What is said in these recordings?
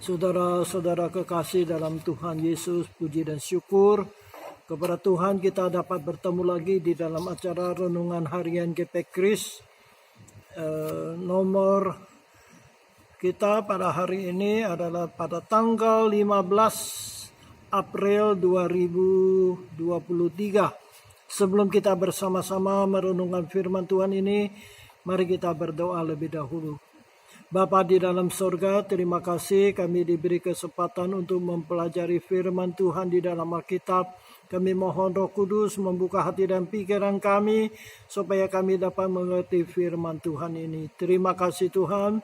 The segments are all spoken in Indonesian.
Saudara-saudara kekasih dalam Tuhan Yesus, puji dan syukur kepada Tuhan kita dapat bertemu lagi di dalam acara Renungan Harian GP Kris. Nomor kita pada hari ini adalah pada tanggal 15 April 2023. Sebelum kita bersama-sama merenungkan firman Tuhan ini, mari kita berdoa lebih dahulu. Bapa di dalam sorga, terima kasih kami diberi kesempatan untuk mempelajari firman Tuhan di dalam Alkitab. Kami mohon Roh Kudus membuka hati dan pikiran kami supaya kami dapat mengerti firman Tuhan ini. Terima kasih Tuhan,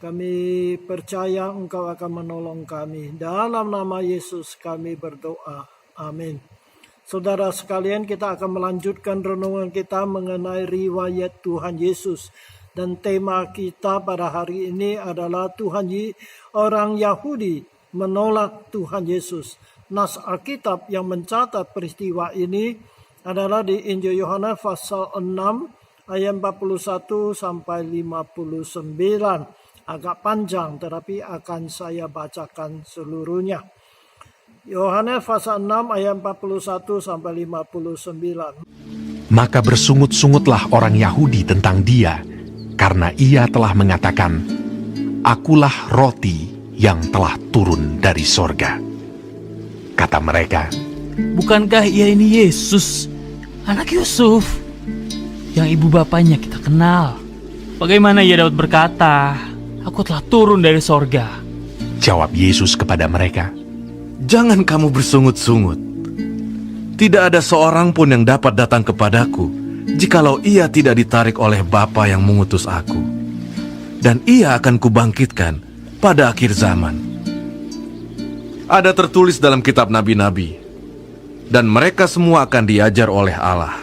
kami percaya Engkau akan menolong kami. Dalam nama Yesus kami berdoa. Amin. Saudara sekalian, kita akan melanjutkan renungan kita mengenai riwayat Tuhan Yesus. Dan tema kita pada hari ini adalah orang Yahudi menolak Tuhan Yesus. Nas Alkitab yang mencatat peristiwa ini adalah di Injil Yohanes pasal 6 ayat 41 sampai 59. Agak panjang tetapi akan saya bacakan seluruhnya. Yohanes pasal 6 ayat 41 sampai 59. Maka bersungut-sungutlah orang Yahudi tentang dia, karena ia telah mengatakan, "Akulah roti yang telah turun dari sorga." Kata mereka, "Bukankah ia ini Yesus, anak Yusuf, yang ibu bapaknya kita kenal? Bagaimana ia dapat berkata, 'Aku telah turun dari sorga'?" Jawab Yesus kepada mereka, "Jangan kamu bersungut-sungut. Tidak ada seorang pun yang dapat datang kepadaku jikalau ia tidak ditarik oleh Bapa yang mengutus aku. Dan ia akan kubangkitkan pada akhir zaman. Ada tertulis dalam kitab nabi-nabi, dan mereka semua akan diajar oleh Allah.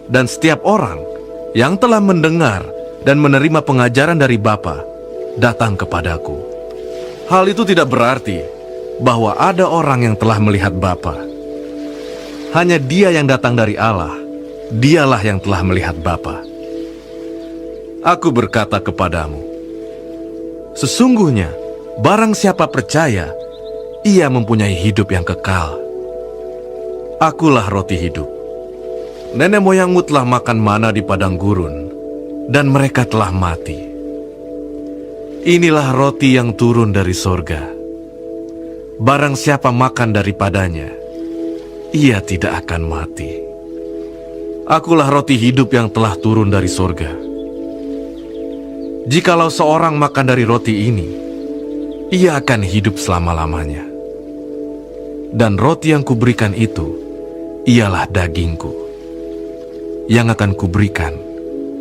Dan setiap orang yang telah mendengar dan menerima pengajaran dari Bapa datang kepadaku. Hal itu tidak berarti bahwa ada orang yang telah melihat Bapa. Hanya dia yang datang dari Allah, dialah yang telah melihat Bapa. Aku berkata kepadamu, sesungguhnya barang siapa percaya, ia mempunyai hidup yang kekal. Akulah roti hidup. Nenek moyangmu telah makan mana di padang gurun, dan mereka telah mati. Inilah roti yang turun dari sorga. Barang siapa makan daripadanya, ia tidak akan mati. Akulah roti hidup yang telah turun dari sorga. Jikalau seorang makan dari roti ini, ia akan hidup selama-lamanya. Dan roti yang kuberikan itu, ialah dagingku, yang akan kuberikan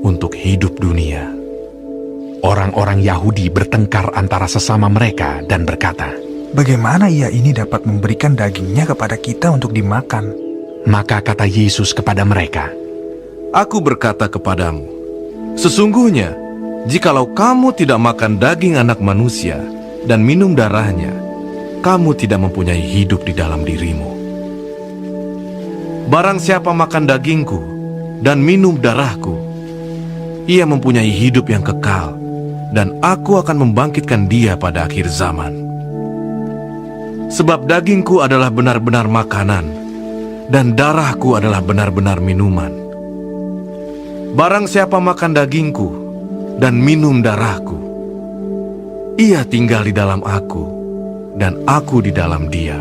untuk hidup dunia." Orang-orang Yahudi bertengkar antara sesama mereka dan berkata, "Bagaimana ia ini dapat memberikan dagingnya kepada kita untuk dimakan?" Maka kata Yesus kepada mereka, Aku berkata kepadamu, sesungguhnya, jikalau kamu tidak makan daging anak manusia dan minum darahnya, kamu tidak mempunyai hidup di dalam dirimu. Barang siapa makan dagingku dan minum darahku, ia mempunyai hidup yang kekal, dan aku akan membangkitkan dia pada akhir zaman. Sebab dagingku adalah benar-benar makanan, dan darahku adalah benar-benar minuman. Barang siapa makan dagingku dan minum darahku, ia tinggal di dalam aku, dan aku di dalam dia.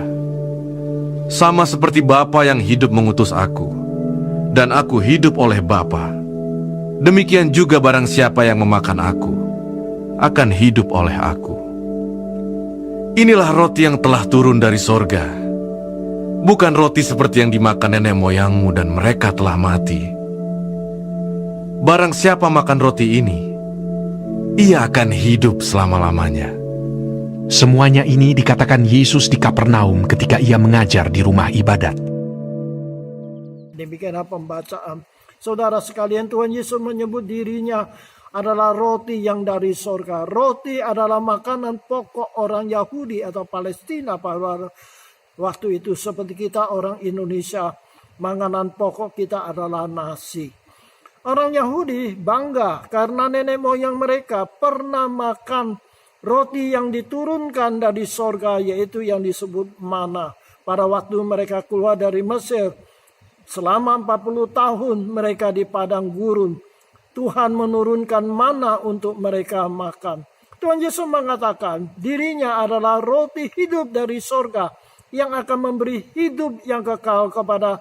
Sama seperti Bapa yang hidup mengutus aku, dan aku hidup oleh Bapa, demikian juga barang siapa yang memakan aku, akan hidup oleh aku. Inilah roti yang telah turun dari sorga, bukan roti seperti yang dimakan nenek moyangmu dan mereka telah mati. Barang siapa makan roti ini, ia akan hidup selama-lamanya. Semuanya ini dikatakan Yesus di Kapernaum ketika ia mengajar di rumah ibadat. Demikianlah pembacaan. Saudara sekalian, Tuhan Yesus menyebut dirinya adalah roti yang dari sorga. Roti adalah makanan pokok orang Yahudi atau Palestina pada waktu itu. Seperti kita orang Indonesia, makanan pokok kita adalah nasi. Orang Yahudi bangga karena nenek moyang mereka pernah makan roti yang diturunkan dari sorga, yaitu yang disebut mana. Pada waktu mereka keluar dari Mesir, selama 40 tahun mereka di padang gurun, Tuhan menurunkan mana untuk mereka makan. Tuhan Yesus mengatakan dirinya adalah roti hidup dari sorga yang akan memberi hidup yang kekal kepada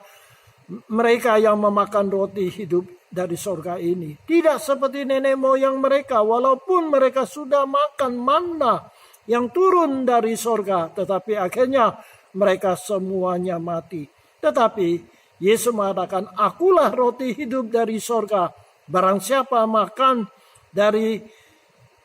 mereka yang memakan roti hidup dari sorga ini. Tidak seperti nenek moyang mereka, walaupun mereka sudah makan manna yang turun dari sorga, tetapi akhirnya mereka semuanya mati. Tetapi Yesus mengatakan, akulah roti hidup dari sorga. Barang siapa makan dari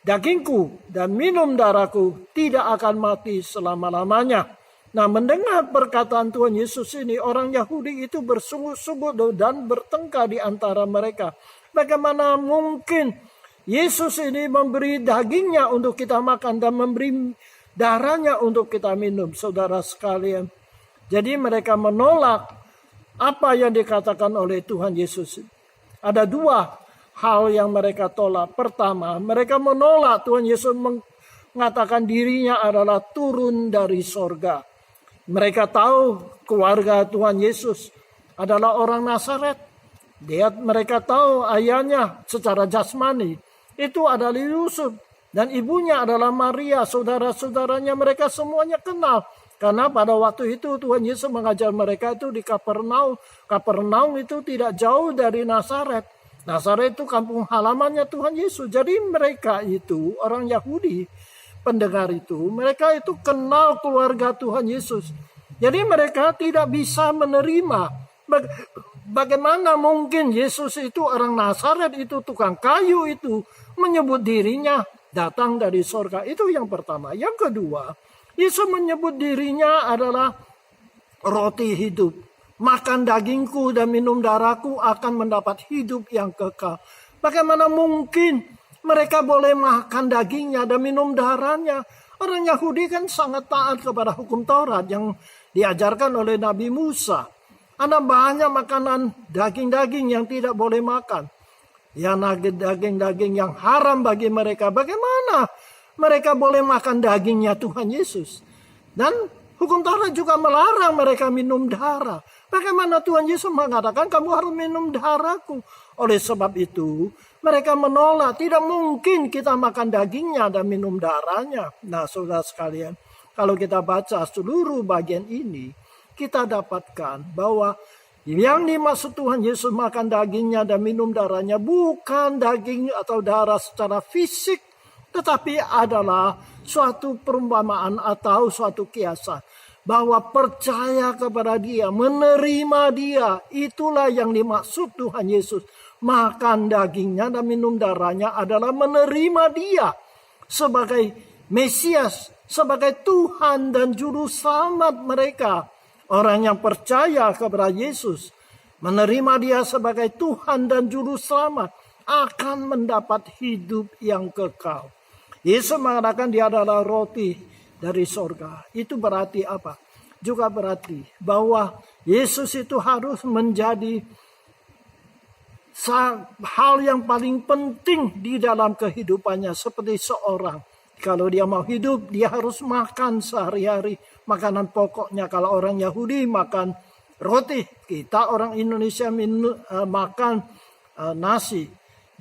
dagingku dan minum darahku tidak akan mati selama-lamanya. Nah, mendengar perkataan Tuhan Yesus ini, orang Yahudi itu bersungut-sungut dan bertengkar di antara mereka. Bagaimana mungkin Yesus ini memberi dagingnya untuk kita makan dan memberi darahnya untuk kita minum, saudara sekalian. Jadi mereka menolak apa yang dikatakan oleh Tuhan Yesus. Ada dua hal yang mereka tolak. Pertama, mereka menolak Tuhan Yesus mengatakan dirinya adalah turun dari sorga. Mereka tahu keluarga Tuhan Yesus adalah orang Nazaret. Mereka tahu ayahnya secara jasmani itu adalah Yusuf. Dan ibunya adalah Maria, saudara-saudaranya mereka semuanya kenal. Karena pada waktu itu Tuhan Yesus mengajar mereka itu di Kapernaum. Kapernaum itu tidak jauh dari Nazaret. Nazaret itu kampung halamannya Tuhan Yesus. Jadi mereka itu, orang Yahudi, pendengar itu, mereka itu kenal keluarga Tuhan Yesus. Jadi mereka tidak bisa menerima. Bagaimana mungkin Yesus itu orang Nazaret itu, tukang kayu itu, menyebut dirinya datang dari sorga. Itu yang pertama. Yang kedua, Yesus menyebut dirinya adalah roti hidup. Makan dagingku dan minum darahku akan mendapat hidup yang kekal. Bagaimana mungkin mereka boleh makan dagingnya dan minum darahnya? Orang Yahudi kan sangat taat kepada hukum Taurat yang diajarkan oleh Nabi Musa. Ada banyak makanan daging-daging yang tidak boleh makan. Yang daging-daging yang haram bagi mereka. Bagaimana mereka boleh makan dagingnya Tuhan Yesus? Dan hukum Taurat juga melarang mereka minum darah. Bagaimana Tuhan Yesus mengatakan kamu harus minum darahku? Oleh sebab itu mereka menolak. Tidak mungkin kita makan dagingnya dan minum darahnya. Nah, saudara sekalian, kalau kita baca seluruh bagian ini, kita dapatkan bahwa yang dimaksud Tuhan Yesus makan dagingnya dan minum darahnya bukan daging atau darah secara fisik, tetapi adalah suatu perumpamaan atau suatu kiasan. Bahwa percaya kepada dia, menerima dia, itulah yang dimaksud Tuhan Yesus. Makan dagingnya dan minum darahnya adalah menerima dia sebagai Mesias, sebagai Tuhan dan Juru Selamat mereka. Orang yang percaya kepada Yesus, menerima dia sebagai Tuhan dan Juru Selamat, akan mendapat hidup yang kekal. Yesus mengatakan dia adalah roti dari sorga. Itu berarti apa? Juga berarti bahwa Yesus itu harus menjadi hal yang paling penting di dalam kehidupannya. Seperti seorang, kalau dia mau hidup, dia harus makan sehari-hari. Makanan pokoknya, kalau orang Yahudi makan roti, kita orang Indonesia makan nasi.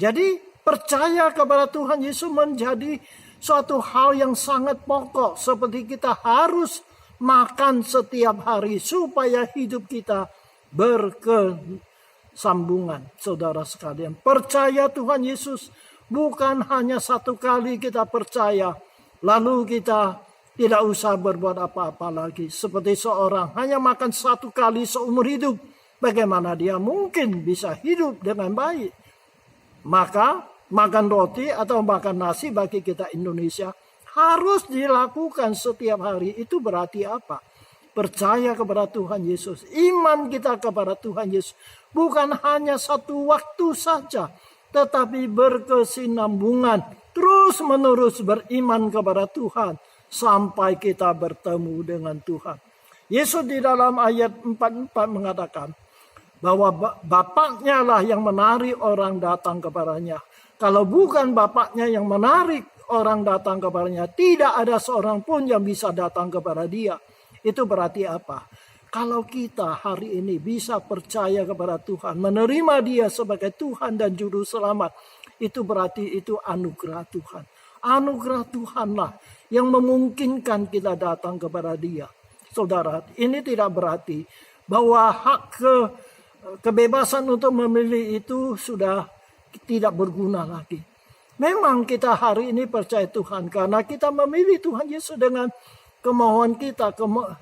Jadi percaya kepada Tuhan Yesus menjadi suatu hal yang sangat pokok. Seperti kita harus makan setiap hari supaya hidup kita berkesambungan. Saudara sekalian, percaya Tuhan Yesus bukan hanya satu kali kita percaya, lalu kita tidak usah berbuat apa-apa lagi. Seperti seorang hanya makan satu kali seumur hidup. Bagaimana dia mungkin bisa hidup dengan baik? Maka makan roti atau makan nasi bagi kita Indonesia harus dilakukan setiap hari. Itu berarti apa? Percaya kepada Tuhan Yesus. Iman kita kepada Tuhan Yesus bukan hanya satu waktu saja, tetapi berkesinambungan. Terus menerus beriman kepada Tuhan sampai kita bertemu dengan Tuhan. Yesus di dalam ayat 44 mengatakan bahwa Bapaknya lah yang menarik orang datang kepadanya. Kalau bukan Bapaknya yang menarik orang datang kepadanya, tidak ada seorang pun yang bisa datang kepada dia. Itu berarti apa? Kalau kita hari ini bisa percaya kepada Tuhan, menerima dia sebagai Tuhan dan Juru Selamat, itu berarti itu anugerah Tuhan. Anugerah Tuhanlah yang memungkinkan kita datang kepada dia. Saudara, ini tidak berarti bahwa hak kebebasan untuk memilih itu sudah tidak berguna lagi. Memang kita hari ini percaya Tuhan karena kita memilih Tuhan Yesus dengan kemauan kita,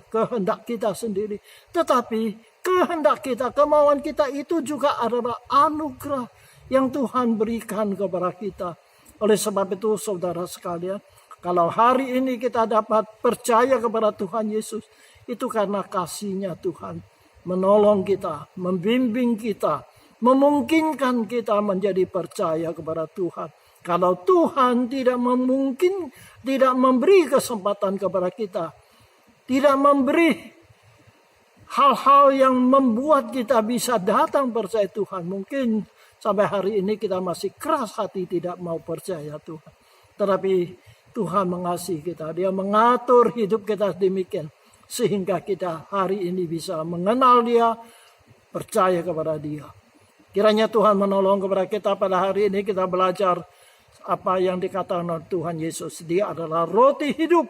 kehendak kita sendiri. Tetapi kehendak kita, kemauan kita itu juga adalah anugerah yang Tuhan berikan kepada kita. Oleh sebab itu saudara sekalian, kalau hari ini kita dapat percaya kepada Tuhan Yesus, itu karena kasih-Nya Tuhan menolong kita, membimbing kita, memungkinkan kita menjadi percaya kepada Tuhan. Kalau Tuhan tidak memberi kesempatan kepada kita, tidak memberi hal-hal yang membuat kita bisa datang percaya Tuhan, mungkin sampai hari ini kita masih keras hati tidak mau percaya Tuhan. Tetapi Tuhan mengasihi kita, Dia mengatur hidup kita demikian, sehingga kita hari ini bisa mengenal Dia, percaya kepada Dia. Kiranya Tuhan menolong kepada kita pada hari ini kita belajar apa yang dikatakan oleh Tuhan Yesus. Dia adalah roti hidup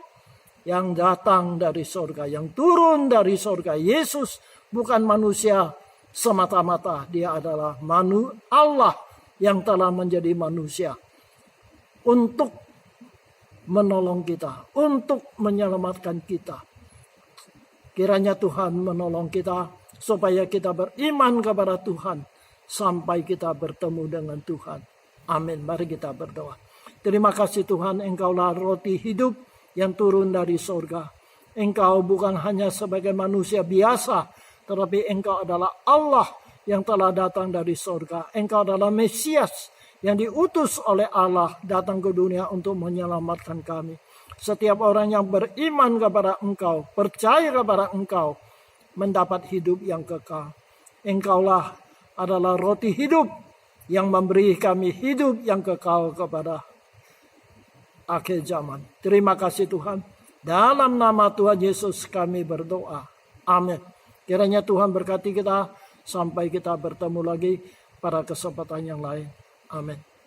yang datang dari sorga, yang turun dari sorga. Yesus bukan manusia semata-mata. Dia adalah Allah yang telah menjadi manusia untuk menolong kita, untuk menyelamatkan kita. Kiranya Tuhan menolong kita supaya kita beriman kepada Tuhan sampai kita bertemu dengan Tuhan. Amin. Mari kita berdoa. Terima kasih Tuhan, Engkaulah roti hidup yang turun dari sorga. Engkau bukan hanya sebagai manusia biasa, tetapi Engkau adalah Allah yang telah datang dari sorga. Engkau adalah Mesias yang diutus oleh Allah datang ke dunia untuk menyelamatkan kami. Setiap orang yang beriman kepada Engkau, percaya kepada Engkau, mendapat hidup yang kekal. Engkaulah adalah roti hidup yang memberi kami hidup yang kekal kepada akhir zaman. Terima kasih Tuhan. Dalam nama Tuhan Yesus kami berdoa. Amin. Kiranya Tuhan berkati kita sampai kita bertemu lagi pada kesempatan yang lain. Amin.